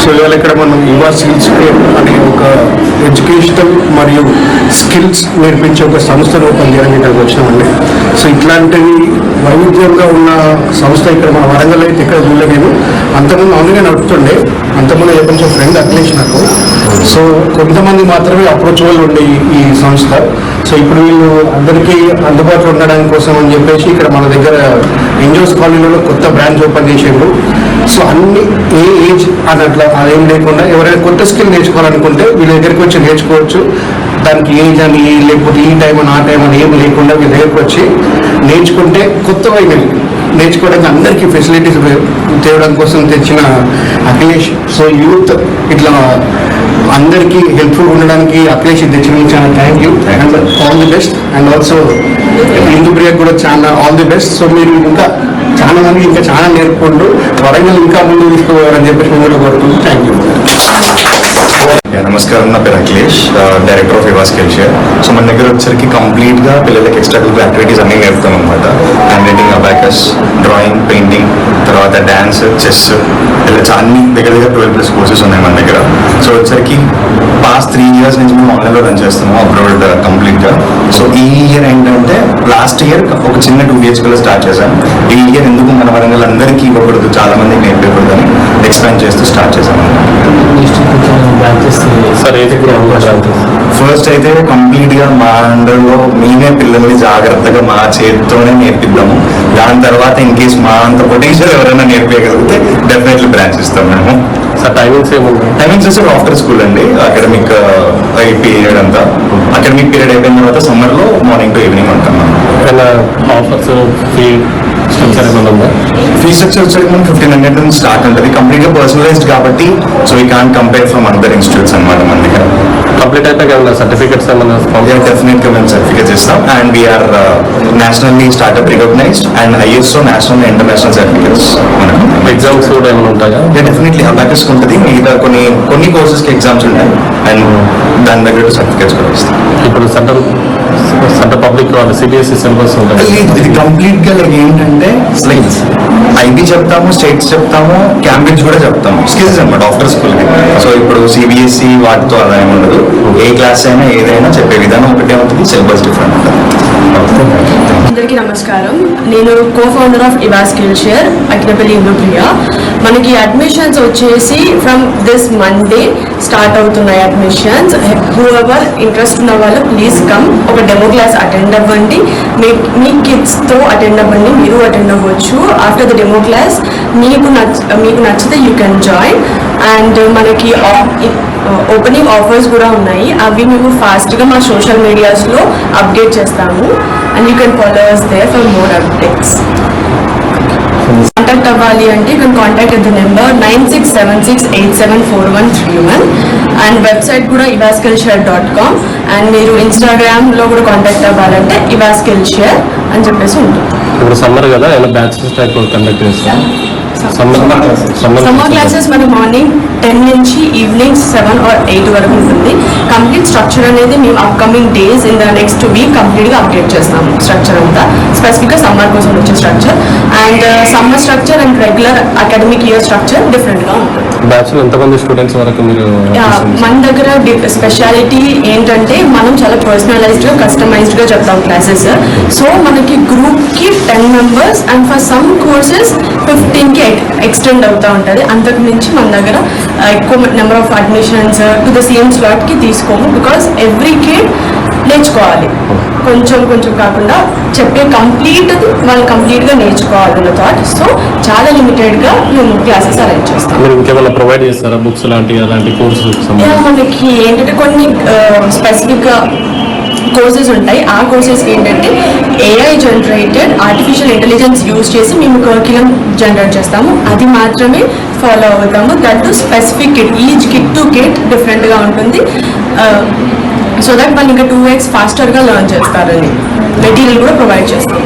So ఇవాళ ఇక్కడ మనం యువ స్కిల్స్ అనే ఒక ఎడ్యుకేషనల్ మరియు స్కిల్స్ నేర్పించే ఒక సంస్థను ఓపెన్ చేయడానికి ఇక్కడికి వచ్చినామండి. సో ఇట్లాంటివి వైవిధ్యంగా ఉన్న సంస్థ ఇక్కడ మన వరంగల్ అయితే ఇక్కడ చూడలేదు. అంతకుముందు అవునుగా నడుపుతుండే, అంతకుముందు కొంచెం ఫ్రెండ్ అఖిలేష్ నాకు. సో కొంతమంది మాత్రమే అప్రోచబుల్ ఉండే ఈ సంస్థ. సో ఇప్పుడు వీళ్ళు అందరికీ అందుబాటులో ఉండడానికి కోసం అని చెప్పేసి ఇక్కడ మన దగ్గర ఎంజోస్ కాలనీలో కొత్త బ్రాంచ్ ఓపెన్ చేసేందుకు. సో అన్ని ఏ ఏజ్ అన్నట్ల అదేం లేకుండా ఎవరైనా కొత్త స్కిల్ నేర్చుకోవాలనుకుంటే వీళ్ళ దగ్గరికి వచ్చి నేర్చుకోవచ్చు. దానికి ఏజ్ అని లేకపోతే ఈ టైం అని ఆ టైం అని ఏం లేకుండా వీళ్ళ దగ్గరికి వచ్చి నేర్చుకుంటే కొత్తగా నేర్చుకోవడానికి అందరికీ ఫెసిలిటీస్ తేవడం కోసం తెచ్చిన అఖిలేష్. సో యూత్ ఇట్లా అందరికీ హెల్ప్ఫుల్ ఉండడానికి అఖిలేష్ తెచ్చినందుకు చాలా thank you and all the best. And also ఇందుప్రియకు కూడా చాలా ఆల్ ది బెస్ట్. సో మీరు ఇంకా చాలా మంది ఇంకా చాలా నేర్పుకుంటూ వరంగల్ ఇంకా ముందు తీసుకోవాలని చెప్పేసి మిమ్మల్ని కోరుకుంటూ థ్యాంక్ యూ. నమస్కారం, నా పేరు అఖిలేష్, డైరెక్టర్ ఆఫ్ యువ స్కిల్స్ షేర్. సో మన దగ్గర వచ్చరికి కంప్లీట్గా పిల్లలకి ఎక్స్ట్రా కరిక్యులర్ యాక్టివిటీస్ అన్నీ నేర్పుతాం అనమాట. Hand writing, abacus, drawing, painting, తర్వాత డ్యాన్స్, చెస్, ఇలా అన్ని దగ్గర 12+ కోర్సెస్ ఉన్నాయి మన దగ్గర. సో వచ్చరికి పాస్ట్ 3 years నుంచి మేము ఆన్లైన్లో రన్ చేస్తున్నాము అబ్రాడ్ కంప్లీట్గా. సో ఈ ఇయర్ ఏంటంటే లాస్ట్ ఇయర్ ఒక చిన్న 2 BHKలో స్టార్ట్ చేశాం. ఈ ఇయర్ ఎందుకు మన వరంగల్ అందరికీ ఇవ్వకూడదు, చాలా మందికి నేర్పకూడదని ఎక్స్పాండ్ చేస్తూ స్టార్ట్ చేశాం. ఫస్ట్ అయితే కంప్లీట్గా మా అండర్లో మేమే పిల్లల్ని జాగ్రత్తగా మా చేతితోనే నేర్పిద్దాము. దాని తర్వాత ఇన్ కేస్ మా అంత పొటెన్షియల్ ఎవరైనా నేర్పించగలిగితే డెఫినెట్లీ బ్రాంచ్ ఇస్తాం మేము. టైమింగ్స్ వచ్చి ఆఫ్టర్ స్కూల్ అండి. అకాడమిక్ పీరియడ్ అంతా అకాడమిక్ పీరియడ్ అయిపోయిన తర్వాత సమ్మర్లో మార్నింగ్ టు ఈవినింగ్ ఉంటాం. ఆఫర్స్ ఫీ స్ట్రక్చర్ వచ్చేది మనం 1500 నుంచి స్టార్ట్ ఉంటుంది. కంప్లీట్గా పర్సనలైజ్డ్ కాబట్టి so we can't compare from other institutes అనమాట. మన దగ్గర కంప్లీట్ అయితే సర్టిఫికెట్స్ డెఫినెట్గా మేము సర్టిఫికేట్స్ ఇస్తాం. And we are nationally startup recognised and ISO national and international certificates. Exams కూడా ఏమైనా ఉంటాయా? డెఫినెట్లీ అబాకస్ ఉంటుంది. మిగతా కొన్ని కోర్సెస్కి ఎగ్జామ్స్ ఉంటాయి అండ్ దాని దగ్గర సర్టిఫికేట్స్ కూడా ఇస్తాం. ఇప్పుడు సెంట్రల్ పబ్లిక్ CBSE సిలబస్ ఉంటుంది. ఇది కంప్లీట్గా ఏంటంటే IB చెప్తాము, స్టేట్స్ చెప్తాము, క్యాంబ్రిడ్జ్ కూడా చెప్తాము. స్కిల్స్ అనమాట ఆఫ్టర్ స్కూల్కి. సో ఇప్పుడు CBSE వాటితో అలా ఏమి ఉండదు. ఏ క్లాస్ అయినా ఏదైనా చెప్పే విధానం ఒకటే ఉంటుంది, సిలబస్ డిఫరెంట్ ఉంటుంది. అందరికీ నమస్కారం. నేను కో-ఫౌండర్ ఆఫ్ యువ స్కిల్స్ షేర్, అఖిలపల్లి ఇందుప్రియ. మనకి అడ్మిషన్స్ వచ్చేసి ఫ్రమ్ దిస్ మండే స్టార్ట్ అవుతున్నాయి అడ్మిషన్స్. హూఎవర్ ఇంట్రెస్ట్ ఉన్న వాళ్ళు ప్లీజ్ కమ్. ఒక డెమో క్లాస్ అటెండ్ అవ్వండి. మీ కిడ్స్తో అటెండ్ అవ్వండి, మీరు అటెండ్ అవ్వచ్చు. ఆఫ్టర్ ద డెమో క్లాస్ మీకు నచ్చితే యూ కెన్ జాయిన్. అండ్ మనకి ఓపెనింగ్ ఆఫర్స్ కూడా ఉన్నాయి. అవి మేము ఫాస్ట్గా మా సోషల్ మీడియాస్లో అప్డేట్ చేస్తాము. And you can follow us there for more updates. Contact అవ్వాలి అంటే you can contact at the number 9676874131. And website కూడా ivaskillshare.com. అండ్ మీరు ఇన్స్టాగ్రామ్లో కూడా కాంటాక్ట్ అవ్వాలంటే ivaskillshare అని చెప్పేసి ఉంటుంది. ఇప్పుడు సమ్మర్ కదా, ఎలా బ్యాచెస్ టైప్ కండక్ట్ చేస్తాం. సమ్మర్ క్లాసెస్ మన మార్నింగ్ 10 నుంచి ఈవినింగ్ 7 or 8 వరకు ఉంటుంది. కంప్లీట్ స్ట్రక్చర్ అనేది మేము upcoming days in the next week కంప్లీట్గా అప్డేట్ చేస్తాము. స్ట్రక్చర్ అంతా స్పెసిఫిక్గా సమ్మర్ కోసం వచ్చే structure. And summer structure and regular academic year structure డిఫరెంట్గా ఉంటుంది. బ్యాచ్లో ఎంతమంది స్టూడెంట్స్ వరకు మీరు? మన దగ్గర స్పెషాలిటీ ఏంటంటే మనం చాలా పర్సనలైజ్డ్గా కస్టమైజ్డ్గా చెప్తాం క్లాసెస్. సో మనకి గ్రూప్కి 10 members and for some courses 15కి ఎక్స్టెండ్ అవుతూ ఉంటుంది. అంతకు మించి మన దగ్గర ఎక్కువ number of admissions to the same స్లాట్కి తీసుకోము. బికాస్ ఎవ్రీ కిడ్ నేర్చుకోవాలి, కొంచెం కాకుండా చెప్పే వాళ్ళు కంప్లీట్గా నేర్చుకోవాలన్న థాట్. సో చాలా లిమిటెడ్గా మేము క్లాసెస్ అరేంజ్ చేస్తాం. మీరు ఇంకేమైనా ప్రొవైడ్ చేస్తారా, బుక్స్ అలాంటి కోర్సెస్? మనకి ఏంటంటే కొన్ని స్పెసిఫిక్ కోర్సెస్ ఉంటాయి. ఆ కోర్సెస్ ఏంటంటే AI generated artificial intelligence use చేసి మేము కరిక్యులం జనరేట్ చేస్తాము. అది మాత్రమే ఫాలో అవుతాము. That to specific kit, each kit to kit డిఫరెంట్గా ఉంటుంది. సో దట్ వాళ్ళు ఇంకా 2x ఫాస్టర్గా లర్న్ చేస్తారని మెటీరియల్ కూడా ప్రొవైడ్ చేస్తాం.